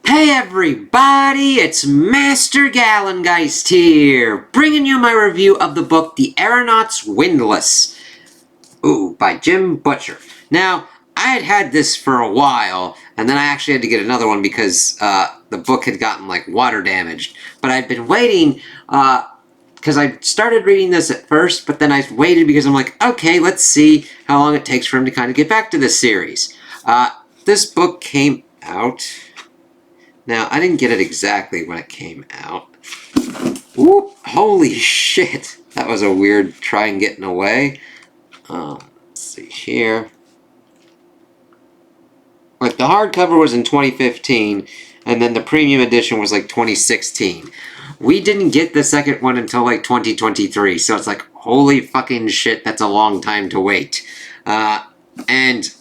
Hey everybody, it's Master Gallengeist here, bringing you my review of the book The Aeronaut's Windlass. Ooh, by Jim Butcher. Now, I had this for a while, and then I actually had to get another one because the book had gotten, water damaged. But I'd been waiting, because I started reading this at first, but then I waited because I'm like, okay, let's see how long it takes for him to kind of get back to this series. This book came out... Now, I didn't get it exactly when it came out. Ooh, holy shit! That was a weird try and getting away. Let's see here. Like, the hardcover was in 2015, and then the premium edition was like 2016. We didn't get the second one until like 2023, so it's like, holy fucking shit, that's a long time to wait. And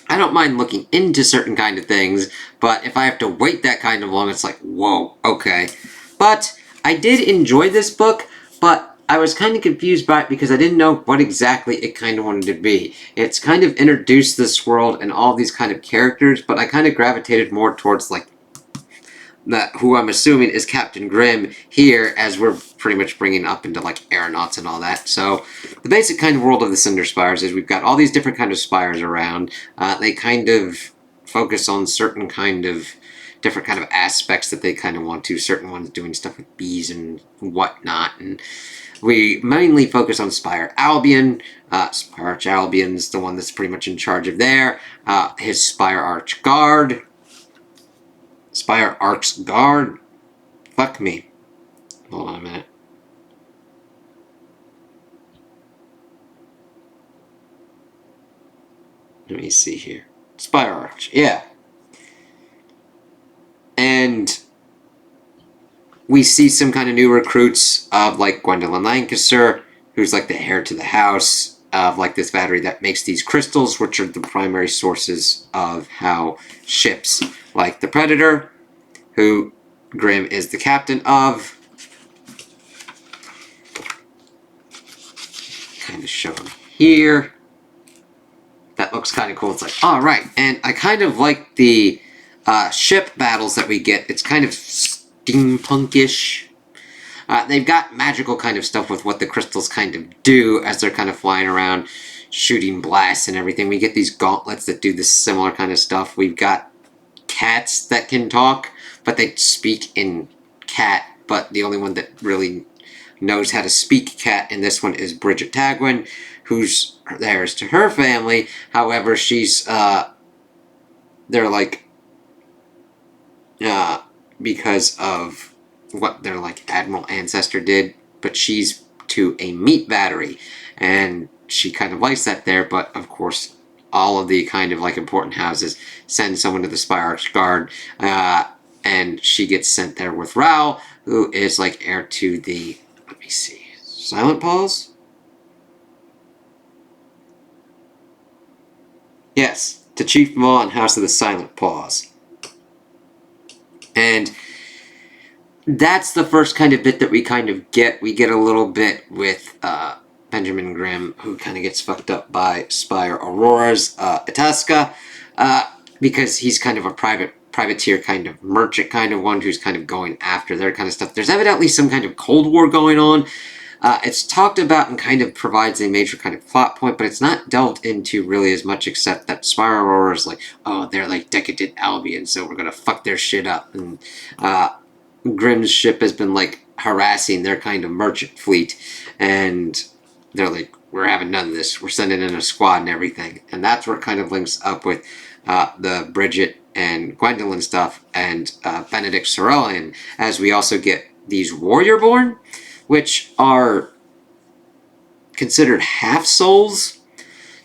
I don't mind looking into certain kind of things, but if I have to wait that kind of long, it's like, whoa, okay. But I did enjoy this book, but I was kind of confused by it because I didn't know what exactly it kind of wanted to be. It's kind of introduced this world and all these kind of characters, but I kind of gravitated more towards, like, who I'm assuming is Captain Grimm here, as we're pretty much bringing up into, like, aeronauts and all that. So, the basic kind of world of the Cinder Spires is we've got all these different kind of spires around. They kind of focus on certain kind of different kind of aspects that they kind of want to. Certain ones doing stuff with bees and whatnot. And we mainly focus on Spire Albion. Spire Arch Albion's the one that's pretty much in charge of there. His Spire Arch Guard. Spire Arc's Guard? Fuck me. Hold on a minute. Let me see here. Spire Arch, yeah. And we see some kind of new recruits of, like, Gwendolyn Lancaster, who's, like, the heir to the house of, like, this battery that makes these crystals, which are the primary sources of how ships, like the Predator, who Grimm is the captain of. Kind of shown here. That looks kind of cool. It's like, alright. And I kind of like the ship battles that we get. It's kind of steampunkish. They've got magical kind of stuff with what the crystals kind of do as they're kind of flying around, shooting blasts and everything. We get these gauntlets that do this similar kind of stuff. We've got cats that can talk, but they speak in cat, but the only one that really knows how to speak cat in this one is Bridget Tagwin, who's theirs to her family. However, she's, they're like, because of what their, like, admiral ancestor did, but she's to a meat battery, and she kind of likes that there, but of course, all of the kind of, like, important houses send someone to the Spire Arch Guard, and she gets sent there with Raoul, who is, like, heir to the, let me see, Silent Paws? Yes, to Chief Maw and House of the Silent Paws. And that's the first kind of bit that we kind of get. We get a little bit with Benjamin Grimm, who kind of gets fucked up by Spire Aurora's Itasca, because he's kind of a privateer kind of merchant kind of one who's kind of going after their kind of stuff. There's evidently some kind of Cold War going on. It's talked about and kind of provides a major kind of plot point, but it's not delved into really as much, except that Spire Aurora is like, oh, they're like decadent Albion, so we're gonna fuck their shit up. And Grimm's ship has been, like, harassing their kind of merchant fleet, and they're like, we're having none of this. We're sending in a squad and everything. And that's where it kind of links up with the Bridget and Gwendolyn stuff and Benedict Sorelian, as we also get these Warriorborn, which are considered half-souls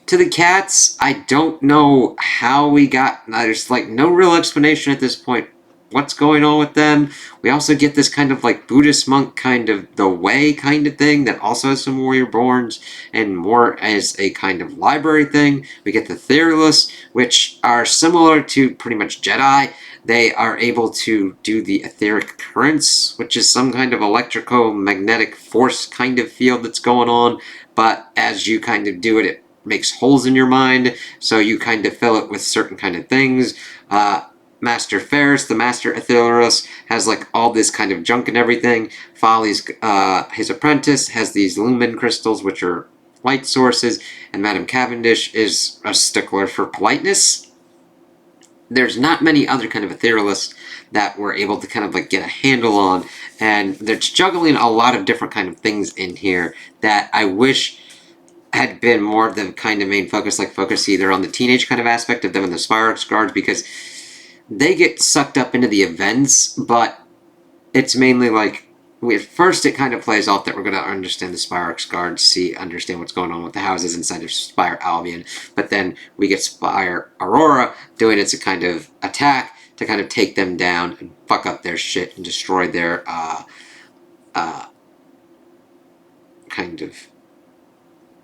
to the cats. I don't know how we got... There's, like, no real explanation at this point what's going on with them. We also get this kind of, like, Buddhist monk kind of the way kind of thing that also has some Warriorborns and more as a kind of library thing. We get the Theorless, which are similar to pretty much Jedi. They are able to do the etheric currents, which is some kind of electromagnetic force kind of field that's going on, but as you kind of do it, it makes holes in your mind, so you kind of fill it with certain kind of things. Master Ferris, the Master Etherealist, has like all this kind of junk and everything. Folly's his apprentice has these lumen crystals, which are light sources, and Madame Cavendish is a stickler for politeness. There's not many other kind of etherealists that we're able to kind of like get a handle on, and they're juggling a lot of different kind of things in here that I wish had been more of the kind of main focus, like focus either on the teenage kind of aspect of them and the Spyrex guards, because they get sucked up into the events, but it's mainly like first it kind of plays off that we're going to understand the Spyrex guards, understand what's going on with the houses inside of Spire Albion, but then we get Spire Aurora doing its kind of attack to kind of take them down and fuck up their shit and destroy their kind of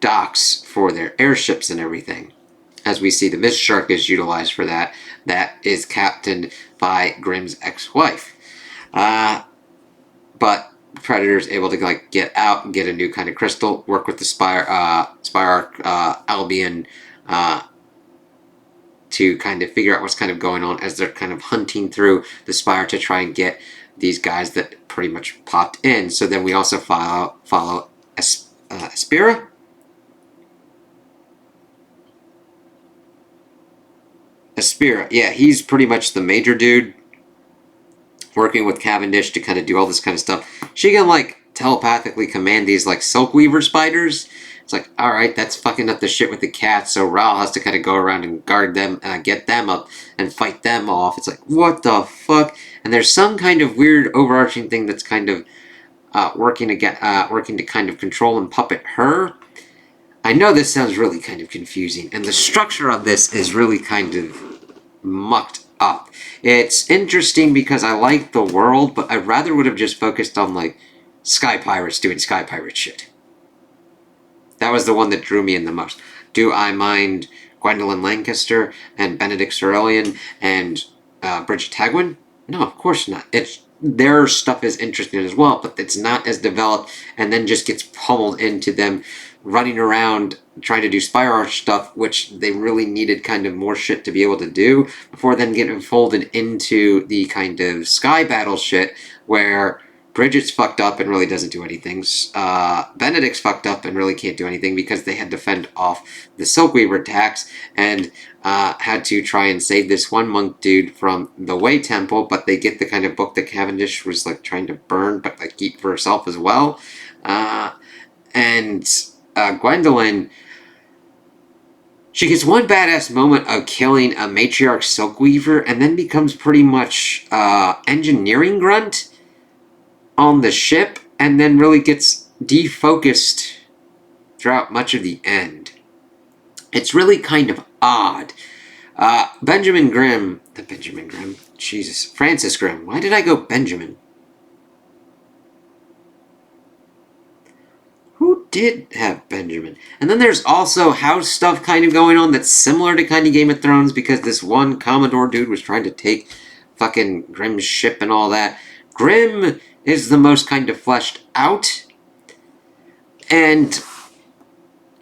docks for their airships and everything. As we see, the Mist Shark is utilized for that. That is captained by Grimm's ex-wife. But Predator's able to like get out and get a new kind of crystal, work with the Spire Albion to kind of figure out what's kind of going on as they're kind of hunting through the Spire to try and get these guys that pretty much popped in. So then we also follow Aspira. Aspira, yeah, he's pretty much the major dude working with Cavendish to kind of do all this kind of stuff. She can like telepathically command these like Silkweaver spiders. It's like, alright, that's fucking up the shit with the cats, so Raul has to kind of go around and guard them, get them up, and fight them off. It's like, what the fuck? And there's some kind of weird overarching thing that's kind of working to kind of control and puppet her. I know this sounds really kind of confusing, and the structure of this is really kind of mucked up. It's interesting because I like the world, but I rather would have just focused on like Sky Pirates doing Sky Pirate shit. That was the one that drew me in the most. Do I mind Gwendolyn Lancaster and Benedict Cerulean and Bridget Tagwin? No, of course not. Their stuff is interesting as well, but it's not as developed, and then just gets pummeled into them running around trying to do Spire Arch stuff, which they really needed kind of more shit to be able to do before then getting folded into the kind of Sky Battle shit where Bridget's fucked up and really doesn't do anything. Benedict's fucked up and really can't do anything because they had to fend off the Silkweaver attacks and had to try and save this one monk dude from the Way Temple, but they get the kind of book that Cavendish was like trying to burn but like keep for herself as well. And Gwendolyn, she gets one badass moment of killing a matriarch Silkweaver and then becomes pretty much engineering grunt on the ship, and then really gets defocused throughout much of the end. It's really kind of odd. Francis Grimm. Why did I go Benjamin? Who did have Benjamin? And then there's also house stuff kind of going on that's similar to kind of Game of Thrones, because this one Commodore dude was trying to take fucking Grimm's ship and all that. Grimm is the most kind of fleshed out, and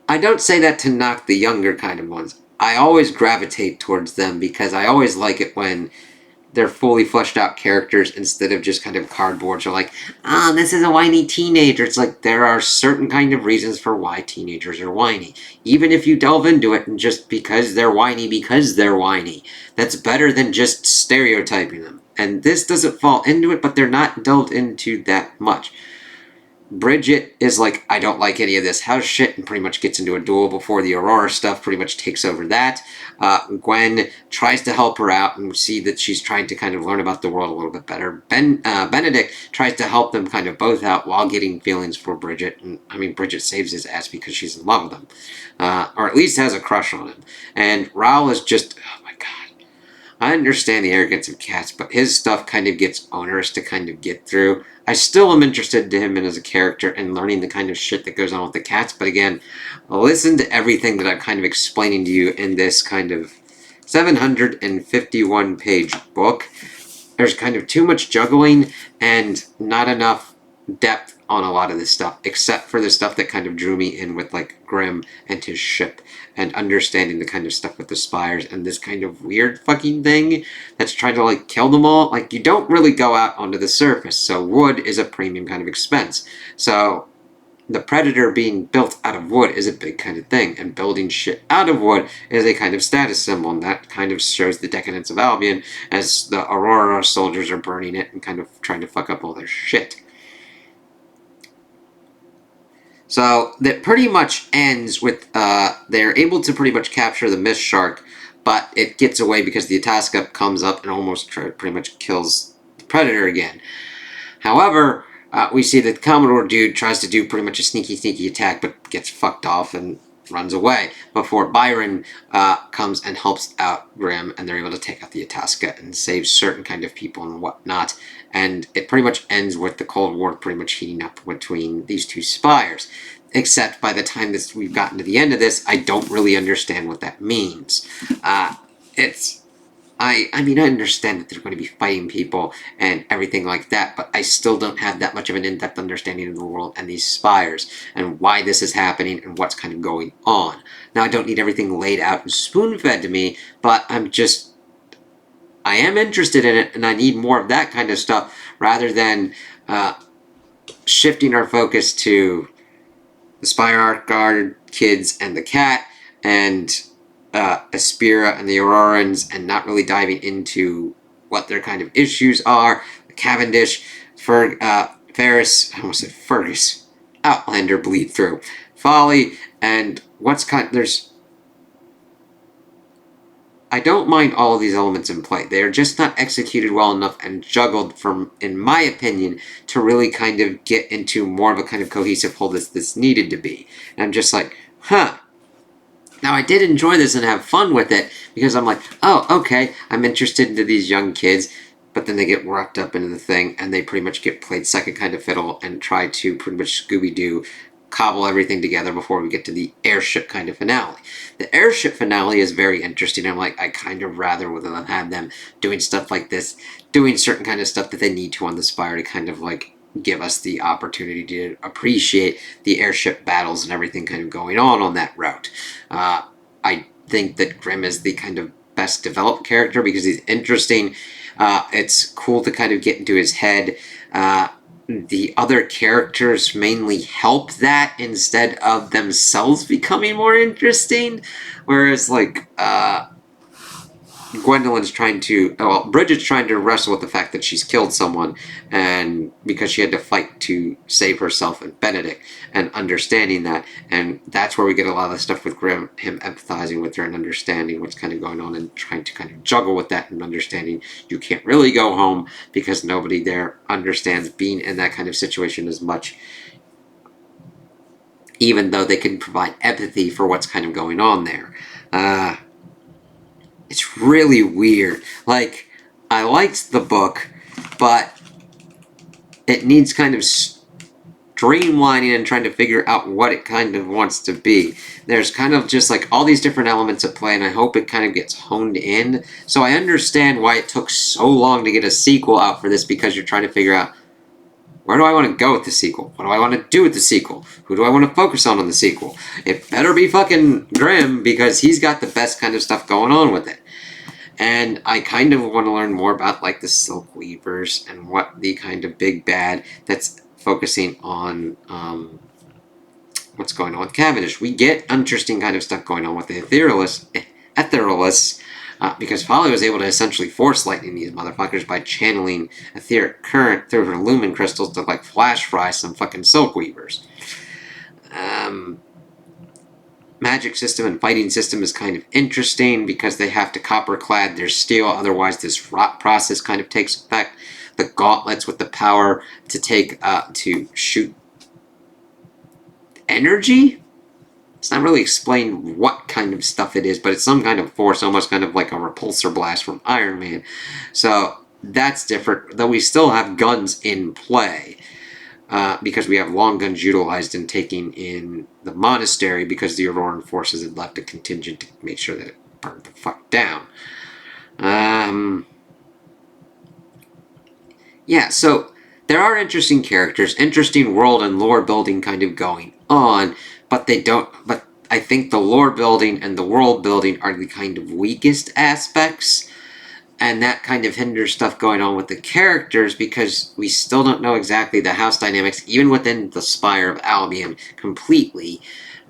I don't say that to knock the younger kind of ones. I always gravitate towards them because I always like it when they're fully fleshed out characters instead of just kind of cardboards or like, this is a whiny teenager. It's like there are certain kind of reasons for why teenagers are whiny. Even if you delve into it and just because they're whiny, that's better than just stereotyping them. And this doesn't fall into it, but they're not delved into that much. Bridget is like, I don't like any of this house shit, and pretty much gets into a duel before the Aurora stuff pretty much takes over that. Gwen tries to help her out, and we see that she's trying to kind of learn about the world a little bit better. Benedict tries to help them kind of both out while getting feelings for Bridget. And I mean, Bridget saves his ass because she's in love with him. Or at least has a crush on him. And Raul is just, oh my god. I understand the arrogance of cats, but his stuff kind of gets onerous to kind of get through. I still am interested in him as a character and learning the kind of shit that goes on with the cats, but again, listen to everything that I'm kind of explaining to you in this kind of 751-page book. There's kind of too much juggling and not enough depth on a lot of this stuff, except for the stuff that kind of drew me in with like Grimm and his ship and understanding the kind of stuff with the spires and this kind of weird fucking thing that's trying to like kill them all. Like, you don't really go out onto the surface, so wood is a premium kind of expense. So the Predator being built out of wood is a big kind of thing, and building shit out of wood is a kind of status symbol, and that kind of shows the decadence of Albion as the Aurora soldiers are burning it and kind of trying to fuck up all their shit. So that pretty much ends with they're able to pretty much capture the Mist Shark, but it gets away because the Itasca comes up and almost pretty much kills the Predator again. However, we see that the Commodore dude tries to do pretty much a sneaky attack, but gets fucked off and runs away before Byron comes and helps out Grimm, and they're able to take out the Itasca and save certain kind of people and whatnot. And it pretty much ends with the Cold War pretty much heating up between these two spires. Except by the time we've gotten to the end of this, I don't really understand what that means. I mean, I understand that they're going to be fighting people and everything like that, but I still don't have that much of an in-depth understanding of the world and these spires and why this is happening and what's kind of going on. Now, I don't need everything laid out and spoon-fed to me, but I am interested in it, and I need more of that kind of stuff rather than shifting our focus to the Spire Guard kids and the cat and Aspira and the Aurorans, and not really diving into what their kind of issues are. Cavendish, Ferris, I almost said Fergus, Outlander bleed through, Folly, and I don't mind all of these elements in play. They are just not executed well enough and juggled in my opinion, to really kind of get into more of a kind of cohesive whole this needed to be. And I'm just like, huh. Now, I did enjoy this and have fun with it, because I'm like, oh, okay, I'm interested into these young kids, but then they get wrapped up into the thing, and they pretty much get played second kind of fiddle and try to pretty much Scooby-Doo cobble everything together before we get to the airship kind of finale. The airship finale is very interesting. I'm like, I kind of rather would have had them doing stuff like this, doing certain kind of stuff that they need to on the Spire to kind of like give us the opportunity to appreciate the airship battles and everything kind of going on that route. I think that Grimm is the kind of best developed character because he's interesting. It's cool to kind of get into his head. The other characters mainly help that instead of themselves becoming more interesting. Whereas, like, Gwendolyn's Bridget's trying to wrestle with the fact that she's killed someone, and because she had to fight to save herself and Benedict, and understanding that, and that's where we get a lot of the stuff with Grimm, him empathizing with her and understanding what's kind of going on and trying to kind of juggle with that and understanding you can't really go home because nobody there understands being in that kind of situation as much, even though they can provide empathy for what's kind of going on there. It's really weird. Like, I liked the book, but it needs kind of streamlining and trying to figure out what it kind of wants to be. There's kind of just like all these different elements at play, and I hope it kind of gets honed in. So I understand why it took so long to get a sequel out for this, because you're trying to figure out, where do I want to go with the sequel? What do I want to do with the sequel? Who do I want to focus on the sequel? It better be fucking Grimm, because he's got the best kind of stuff going on with it. And I kind of want to learn more about like the Silk Weavers and what the kind of big bad that's focusing on what's going on with Cavendish. We get interesting kind of stuff going on with the Etherealists, because Folly was able to essentially force lightning these motherfuckers by channeling etheric current through her lumen crystals to like flash fry some fucking Silk Weavers. Magic system and fighting system is kind of interesting because they have to copper clad their steel, otherwise this rot process kind of takes effect. The gauntlets with the power to shoot energy? It's not really explained what kind of stuff it is, but it's some kind of force, almost kind of like a repulsor blast from Iron Man. So that's different, though we still have guns in play. Because we have long guns utilized in taking in the monastery, because the Auroran forces had left a contingent to make sure that it burned the fuck down. Yeah, so there are interesting characters, interesting world and lore building kind of going on, but I think the lore building and the world building are the kind of weakest aspects, and that kind of hinders stuff going on with the characters because we still don't know exactly the house dynamics, even within the Spire of Albion, completely.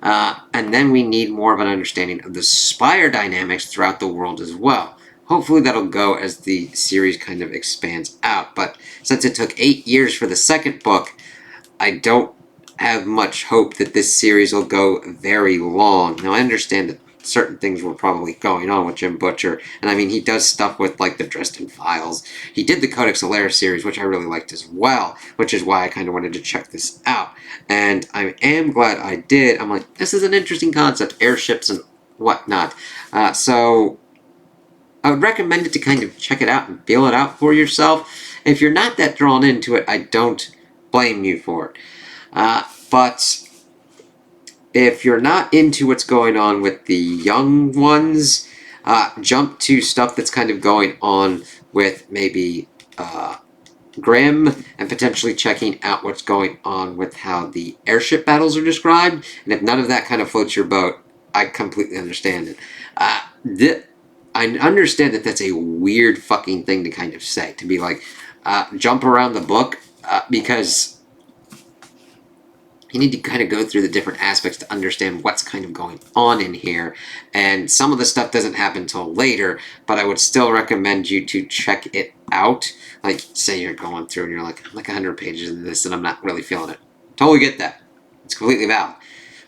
And then we need more of an understanding of the Spire dynamics throughout the world as well. Hopefully that'll go as the series kind of expands out. But since it took 8 years for the second book, I don't have much hope that this series will go very long. Now, I understand that certain things were probably going on with Jim Butcher, and I mean, he does stuff with, like, the Dresden Files. He did the Codex Alera series, which I really liked as well, which is why I kind of wanted to check this out. And I am glad I did. I'm like, this is an interesting concept, airships and whatnot. So I would recommend it to kind of check it out and feel it out for yourself. If you're not that drawn into it, I don't blame you for it. But if you're not into what's going on with the young ones, jump to stuff that's kind of going on with maybe Grimm, and potentially checking out what's going on with how the airship battles are described. And if none of that kind of floats your boat, I completely understand it. I understand that that's a weird fucking thing to kind of say, to be like, jump around the book, because you need to kind of go through the different aspects to understand what's kind of going on in here. And some of the stuff doesn't happen until later, but I would still recommend you to check it out. Like, say you're going through and you're like, I'm like 100 pages into this and I'm not really feeling it. Totally get that. It's completely valid.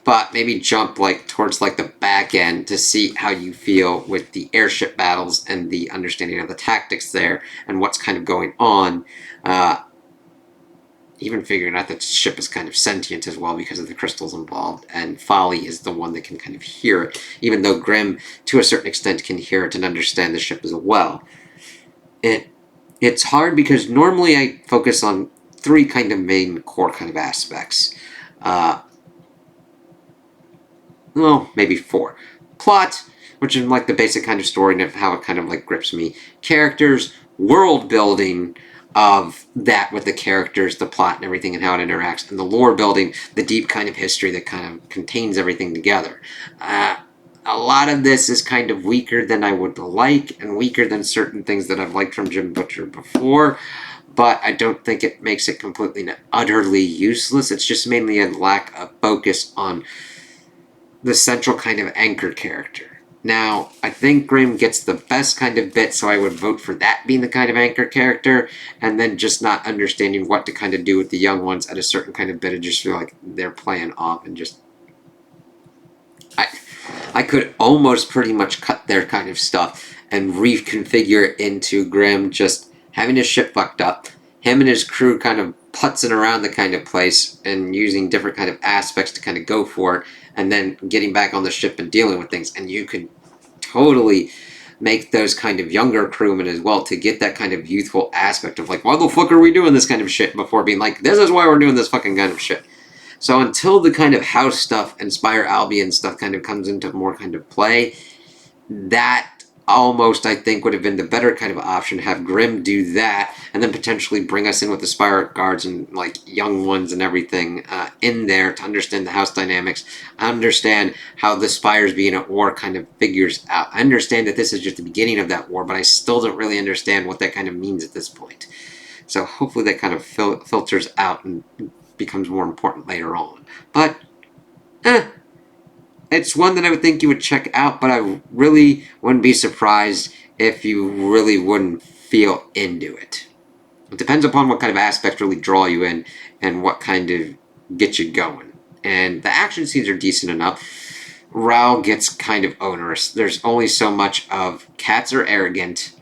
But maybe jump like towards like the back end to see how you feel with the airship battles and the understanding of the tactics there and what's kind of going on. Even figuring out that the ship is kind of sentient as well because of the crystals involved, and Folly is the one that can kind of hear it, even though Grimm, to a certain extent, can hear it and understand the ship as well. It's hard because normally I focus on 3 kind of main core kind of aspects. Well, maybe 4. Plot, which is like the basic kind of story and how it kind of like grips me. Characters, world building of that with the characters, the plot and everything and how it interacts, and the lore building, the deep kind of history that kind of contains everything together. A lot of this is kind of weaker than I would like and weaker than certain things that I've liked from Jim Butcher before, but I don't think it makes it completely and utterly useless. It's just mainly a lack of focus on the central kind of anchor character. Now, I think Grimm gets the best kind of bit, so I would vote for that being the kind of anchor character, and then just not understanding what to kind of do with the young ones at a certain kind of bit, and just feel like they're playing off and just... I could almost pretty much cut their kind of stuff and reconfigure it into Grimm just having his ship fucked up, him and his crew kind of putzing around the kind of place and using different kind of aspects to kind of go for it, and then getting back on the ship and dealing with things. And you could totally make those kind of younger crewmen as well to get that kind of youthful aspect of like, why the fuck are we doing this kind of shit, before being like, this is why we're doing this fucking kind of shit. So until the kind of house stuff and Spire Albion stuff kind of comes into more kind of play, that almost, I think, would have been the better kind of option. Have Grimm do that, and then potentially bring us in with the Spire Guards and, like, young ones and everything in there to understand the house dynamics, understand how the Spires being at war kind of figures out. I understand that this is just the beginning of that war, but I still don't really understand what that kind of means at this point. So hopefully that kind of filters out and becomes more important later on. But, it's one that I would think you would check out, but I really wouldn't be surprised if you really wouldn't feel into it. It depends upon what kind of aspects really draw you in and what kind of get you going. And the action scenes are decent enough. Ral gets kind of onerous. There's only so much of cats are arrogant,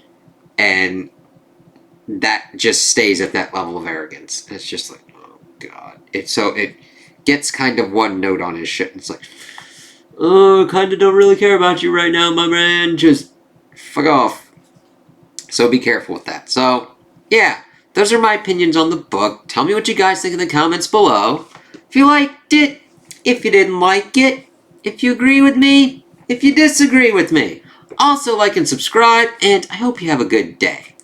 and that just stays at that level of arrogance. It's just like, oh god. It gets kind of one note on his shit. It's like, oh, kind of don't really care about you right now, my man. Just fuck off. So be careful with that. So, yeah, those are my opinions on the book. Tell me what you guys think in the comments below. If you liked it, if you didn't like it, if you agree with me, if you disagree with me. Also, like and subscribe, and I hope you have a good day.